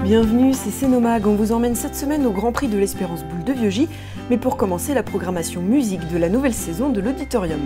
bienvenue, c'est Cénomag. On vous emmène cette semaine au Grand Prix de l'Espérance Boule de Vieuxgy, mais pour commencer, la programmation musique de la nouvelle saison de l'Auditorium.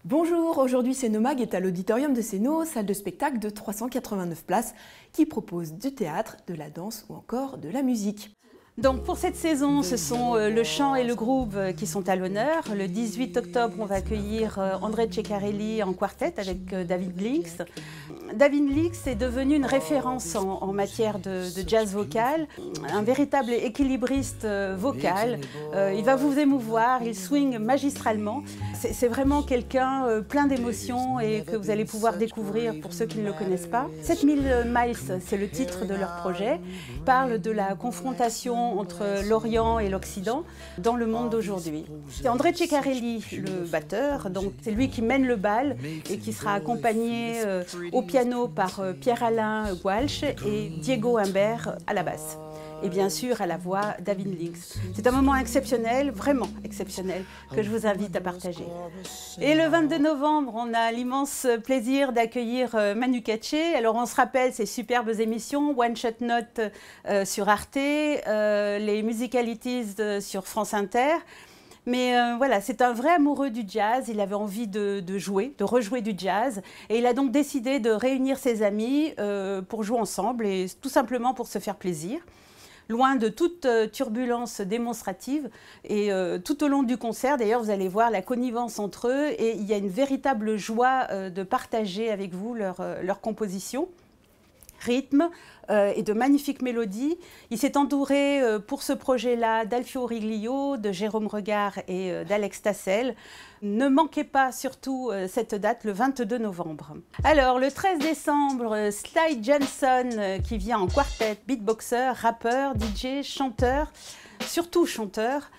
Bonjour, aujourd'hui Cénomag est à l'Auditorium de Céno, salle de spectacle de 389 places qui propose du théâtre, de la danse ou encore de la musique. Donc pour cette saison, ce sont le chant et le groove qui sont à l'honneur. Le 18 octobre, on va accueillir André Ceccarelli en quartet avec David Links. David Links est devenu une référence en matière de jazz vocal, un véritable équilibriste vocal. Il va vous émouvoir, il swing magistralement. C'est vraiment quelqu'un plein d'émotions et que vous allez pouvoir découvrir pour ceux qui ne le connaissent pas. 7000 miles, c'est le titre de leur projet. Il parle de la confrontation entre l'Orient et l'Occident dans le monde d'aujourd'hui. C'est André Ceccarelli, le batteur, donc c'est lui qui mène le bal et qui sera accompagné au piano par Pierre-Alain Walsh et Diego Humbert à la basse. Et bien sûr à la voix David Links. C'est un moment exceptionnel, vraiment exceptionnel, que je vous invite à partager. Et le 22 novembre, on a l'immense plaisir d'accueillir Manu Katché. Alors on se rappelle ces superbes émissions, One Shot Note sur Arte, les Musicalities sur France Inter. Mais voilà, c'est un vrai amoureux du jazz, il avait envie de jouer, de rejouer du jazz, et il a donc décidé de réunir ses amis pour jouer ensemble, et tout simplement pour se faire plaisir. Loin de toute turbulence démonstrative, et tout au long du concert, d'ailleurs, vous allez voir la connivence entre eux, et il y a une véritable joie de partager avec vous leur composition. Rythme et de magnifiques mélodies. Il s'est entouré pour ce projet-là d'Alfio Riglio, de Jérôme Regard et d'Alex Tassel. Ne manquez pas surtout cette date, le 22 novembre. Alors, le 13 décembre, Sly Johnson qui vient en quartet, beatboxer, rappeur, DJ, chanteur, surtout chanteur.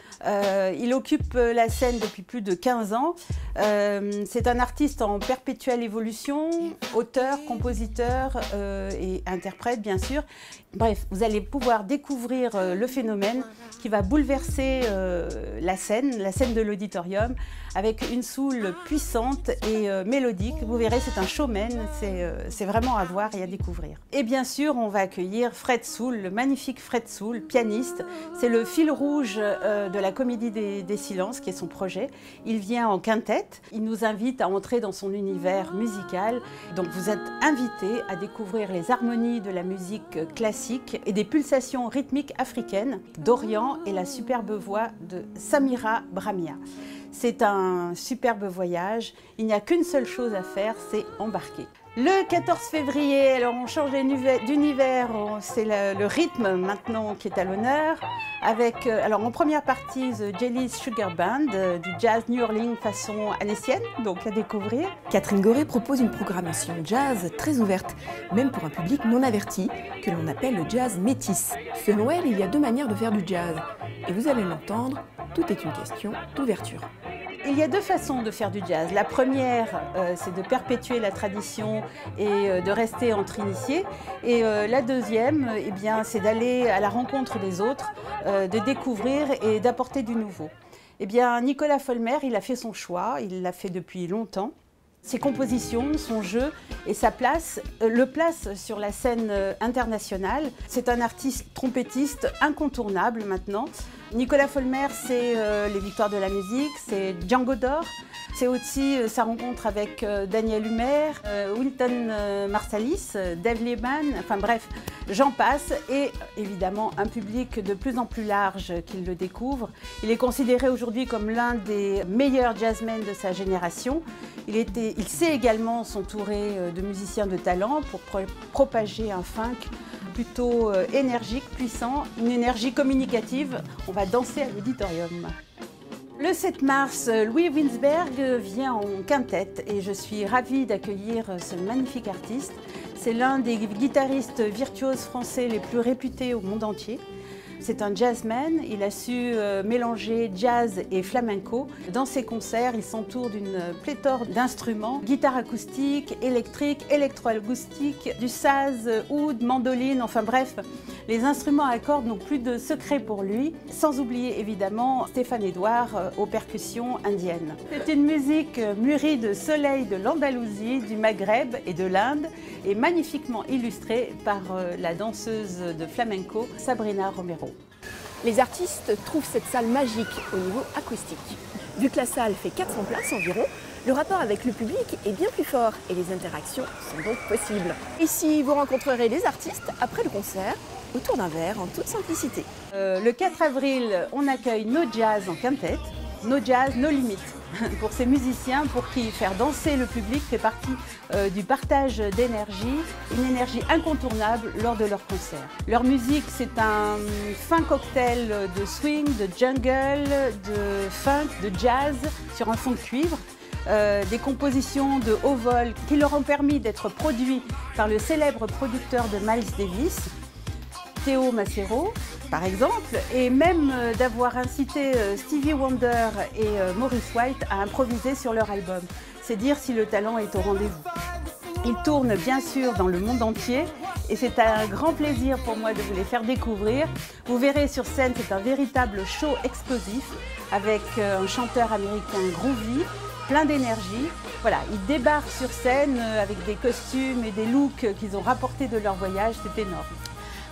Il occupe la scène depuis plus de 15 ans. C'est un artiste en perpétuelle évolution, auteur, compositeur et interprète bien sûr. Bref, vous allez pouvoir découvrir le phénomène qui va bouleverser la scène de l'auditorium avec une soul puissante et mélodique. Vous verrez, c'est un showman, c'est vraiment à voir et à découvrir. Et bien sûr, on va accueillir Fred Soul, le magnifique Fred Soul, pianiste. C'est le fil rouge de la Comédie des Silences, qui est son projet. Il vient en quintette, il nous invite à entrer dans son univers musical. Donc vous êtes invités à découvrir les harmonies de la musique classique et des pulsations rythmiques africaines d'Orient et la superbe voix de Samira Bramia. C'est un superbe voyage, il n'y a qu'une seule chose à faire, c'est embarquer. Le 14 février, alors on change d'univers, c'est le rythme maintenant qui est à l'honneur, avec alors en première partie The Jelly's Sugar Band, du jazz New Orleans façon anécienne, donc à découvrir. Catherine Goré propose une programmation jazz très ouverte, même pour un public non averti, que l'on appelle le jazz métis. Selon elle, il y a deux manières de faire du jazz, et vous allez l'entendre, tout est une question d'ouverture. Il y a deux façons de faire du jazz. La première, c'est de perpétuer la tradition et de rester entre initiés. Et la deuxième, eh bien, c'est d'aller à la rencontre des autres, de découvrir et d'apporter du nouveau. Eh bien, Nicolas Folmer, il a fait son choix, il l'a fait depuis longtemps. Ses compositions, son jeu et sa place le place sur la scène internationale. C'est un artiste trompettiste incontournable maintenant. Nicolas Folmer, c'est les Victoires de la musique, c'est Django d'Or. C'est aussi sa rencontre avec Daniel Humer, Wynton Marsalis, Dave Liebman, enfin bref, j'en passe. Et évidemment, un public de plus en plus large qui le découvre. Il est considéré aujourd'hui comme l'un des meilleurs jazzmen de sa génération. Il sait également s'entourer de musiciens de talent pour propager un funk plutôt énergique, puissant, une énergie communicative. On va danser à l'auditorium. Le 7 mars, Louis Winsberg vient en quintette et je suis ravie d'accueillir ce magnifique artiste. C'est l'un des guitaristes virtuoses français les plus réputés au monde entier. C'est un jazzman, il a su mélanger jazz et flamenco. Dans ses concerts, il s'entoure d'une pléthore d'instruments, guitare acoustique, électrique, électroacoustique, du saz, oud, mandoline, enfin bref. Les instruments à cordes n'ont plus de secret pour lui, sans oublier évidemment Stéphane Edouard aux percussions indiennes. C'est une musique mûrie de soleil de l'Andalousie, du Maghreb et de l'Inde, et magnifiquement illustrée par la danseuse de flamenco Sabrina Romero. Les artistes trouvent cette salle magique au niveau acoustique. Vu que la salle fait 400 places environ, le rapport avec le public est bien plus fort et les interactions sont donc possibles. Ici, vous rencontrerez les artistes après le concert, autour d'un verre en toute simplicité. Le 4 avril, on accueille No Jazz en quintette. No Jazz, no limites. Pour ces musiciens, pour qui faire danser le public fait partie du partage d'énergie, une énergie incontournable lors de leur concert. Leur musique, c'est un fin cocktail de swing, de jungle, de funk, de jazz sur un fond de cuivre. Des compositions de haut vol qui leur ont permis d'être produits par le célèbre producteur de Miles Davis, Théo Macero, par exemple, et même d'avoir incité Stevie Wonder et Maurice White à improviser sur leur album. C'est dire si le talent est au rendez-vous. Ils tournent bien sûr dans le monde entier et c'est un grand plaisir pour moi de vous les faire découvrir. Vous verrez sur scène, c'est un véritable show explosif avec un chanteur américain groovy, plein d'énergie. Voilà, ils débarquent sur scène avec des costumes et des looks qu'ils ont rapportés de leur voyage, c'est énorme.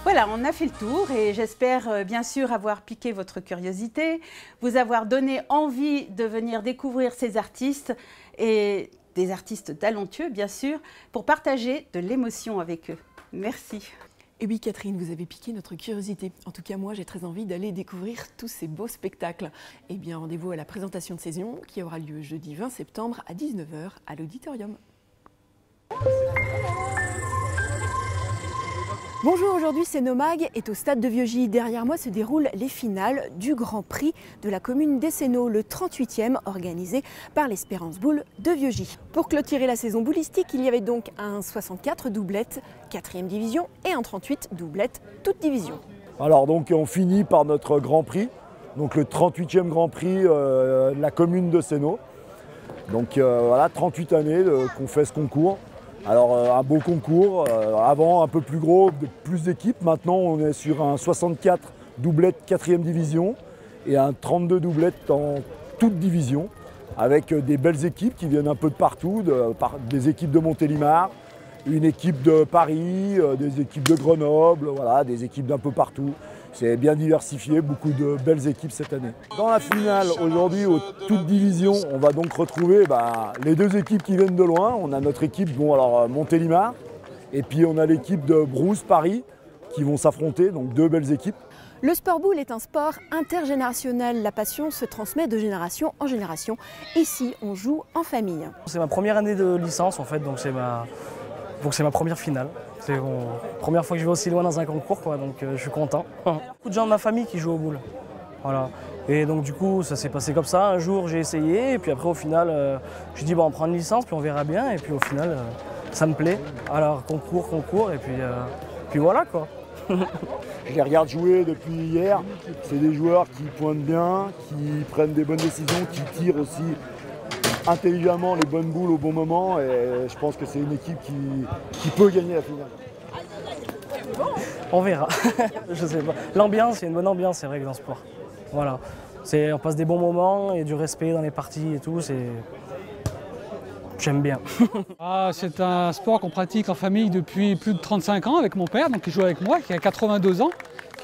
Voilà, on a fait le tour et j'espère bien sûr avoir piqué votre curiosité, vous avoir donné envie de venir découvrir ces artistes et des artistes talentueux bien sûr, pour partager de l'émotion avec eux. Merci. Et oui Catherine, vous avez piqué notre curiosité. En tout cas moi j'ai très envie d'aller découvrir tous ces beaux spectacles. Eh bien rendez-vous à la présentation de saison qui aura lieu jeudi 20 septembre à 19 h à l'auditorium. Bonjour, aujourd'hui c'est Nomag est au stade de Vieugy. Derrière moi se déroulent les finales du Grand Prix de la commune d'Esséno, le 38e organisé par l'Espérance Boule de Vieugy. Pour clôturer la saison boulistique, il y avait donc un 64 doublette 4e division et un 38 doublette toute division. Alors donc on finit par notre Grand Prix, donc le 38e Grand Prix de la commune d'Esséno. Donc voilà, 38 années qu'on fait ce concours. Alors un beau concours, avant un peu plus gros, plus d'équipes. Maintenant on est sur un 64 doublette 4e division et un 32 doublette en toute division, avec des belles équipes qui viennent un peu de partout, des équipes de Montélimar, une équipe de Paris, des équipes de Grenoble, voilà, des équipes d'un peu partout. C'est bien diversifié, beaucoup de belles équipes cette année. Dans la finale, aujourd'hui, aux toutes divisions, on va donc retrouver les deux équipes qui viennent de loin. On a notre équipe Montélimar et puis on a l'équipe de Brousse Paris qui vont s'affronter, donc deux belles équipes. Le sport boule est un sport intergénérationnel. La passion se transmet de génération en génération. Ici, on joue en famille. C'est ma première année de licence en fait, donc c'est ma première finale. C'est la première fois que je vais aussi loin dans un concours, quoi, donc je suis content. Beaucoup de gens de ma famille qui jouent au boule. Voilà. Et donc du coup, ça s'est passé comme ça. Un jour, j'ai essayé, et puis après, au final, j'ai dit, bon, on prend une licence, puis on verra bien. Et puis au final, ça me plaît. Alors, concours, et puis voilà, quoi. Je les regarde jouer depuis hier. C'est des joueurs qui pointent bien, qui prennent des bonnes décisions, qui tirent aussi intelligemment les bonnes boules au bon moment, et je pense que c'est une équipe qui peut gagner la finale. On verra. Je sais pas. L'ambiance, il y a une bonne ambiance, c'est vrai que dans le sport. Voilà. On passe des bons moments et du respect dans les parties et tout. J'aime bien. C'est un sport qu'on pratique en famille depuis plus de 35 ans avec mon père, donc qui joue avec moi, qui a 82 ans,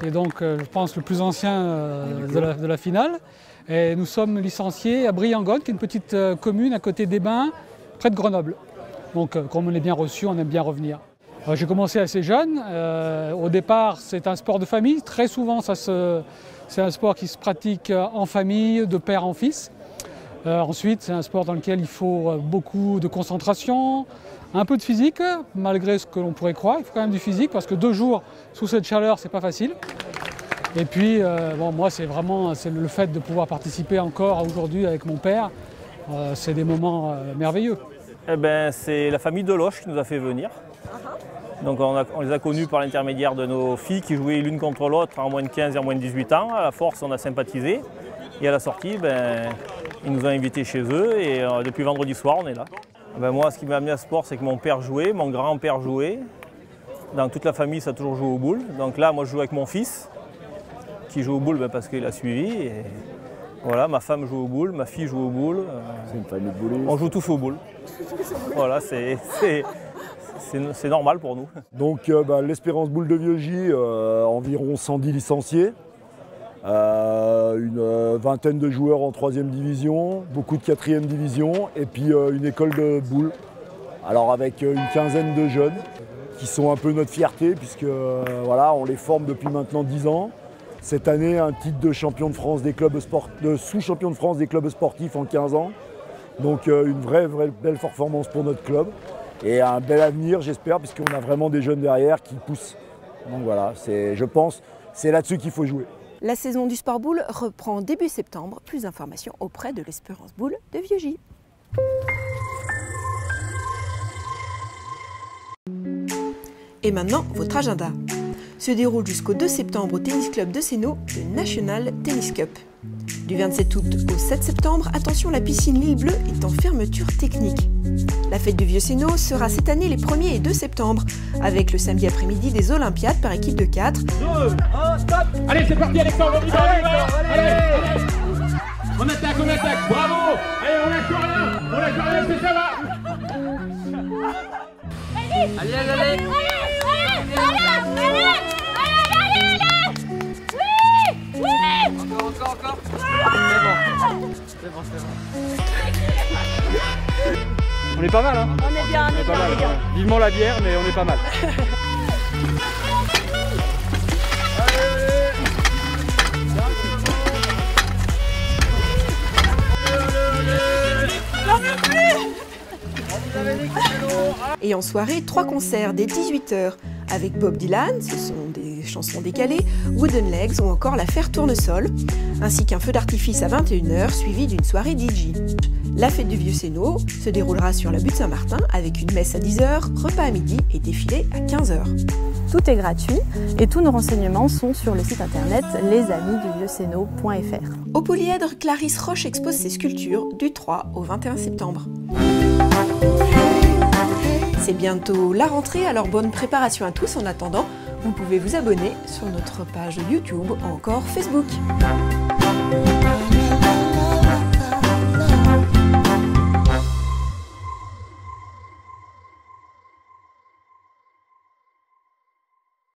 qui est donc, je pense, le plus ancien de la finale. Et nous sommes licenciés à Briangonne, qui est une petite commune à côté des Bains, près de Grenoble. Donc comme on est bien reçu, on aime bien revenir. J'ai commencé assez jeune. Au départ, c'est un sport de famille. Très souvent, c'est un sport qui se pratique en famille, de père en fils. Ensuite, c'est un sport dans lequel il faut beaucoup de concentration, un peu de physique, malgré ce que l'on pourrait croire. Il faut quand même du physique, parce que 2 jours sous cette chaleur, c'est pas facile. Et puis, moi, c'est le fait de pouvoir participer encore aujourd'hui avec mon père. C'est des moments merveilleux. Eh ben, c'est la famille Deloche qui nous a fait venir. Donc on les a connus par l'intermédiaire de nos filles qui jouaient l'une contre l'autre en moins de 15 et en moins de 18 ans. À la force, on a sympathisé. Et à la sortie, ils nous ont invités chez eux et depuis vendredi soir, on est là. Moi, ce qui m'a amené à ce sport, c'est que mon père jouait, mon grand-père jouait. Dans toute la famille, ça a toujours joué aux boules. Donc là, moi, je joue avec mon fils qui joue aux boules parce qu'il a suivi. Et voilà, ma femme joue aux boules, ma fille joue aux boules. C'est une famille de boules. On joue tous aux boules. Voilà, c'est normal pour nous. Donc l'Espérance Boule de Vieux-Gy, environ 110 licenciés, une vingtaine de joueurs en 3e division, beaucoup de 4e division et puis une école de boules. Alors avec une quinzaine de jeunes qui sont un peu notre fierté puisque voilà, on les forme depuis maintenant 10 ans. Cette année, un titre de champion de France des clubs de sous-champion de France des clubs sportifs en 15 ans. Donc une vraie belle performance pour notre club. Et un bel avenir, j'espère, puisqu'on a vraiment des jeunes derrière qui poussent. Donc voilà, je pense, c'est là-dessus qu'il faut jouer. La saison du sport boule reprend début septembre. Plus d'informations auprès de l'Espérance Boule de Vieux-Gy. Et maintenant, votre agenda. Se déroule jusqu'au 2 septembre au Tennis Club de Sénaux le National Tennis Cup. Du 27 août au 7 septembre, attention, la piscine L'Île Bleue est en fermeture technique. La fête du Vieux Sénaux sera cette année les 1er et 2 septembre, avec le samedi après-midi des Olympiades par équipe de 4. 2, 1, stop! Allez, c'est parti Alexandre, on y va, allez! On attaque, bravo! Allez, on lâche rien, c'est ça va! Allez! Encore. C'est bon. On est pas mal, hein? On est bien. Vivement la bière, mais on est pas mal. Et en soirée, 3 concerts dès 18h avec Bob Dylan, ce sont des chansons décalées, Wooden Legs ou encore l'affaire Tournesol, ainsi qu'un feu d'artifice à 21h suivi d'une soirée DJ. La fête du Vieux Sénaux se déroulera sur la butte Saint-Martin avec une messe à 10h, repas à midi et défilé à 15h. Tout est gratuit et tous nos renseignements sont sur le site internet lesamisduvieuxsénaux.fr. Au Polyèdre, Clarisse Roche expose ses sculptures du 3 au 21 septembre. C'est bientôt la rentrée, alors bonne préparation à tous. En attendant, vous pouvez vous abonner sur notre page YouTube ou encore Facebook.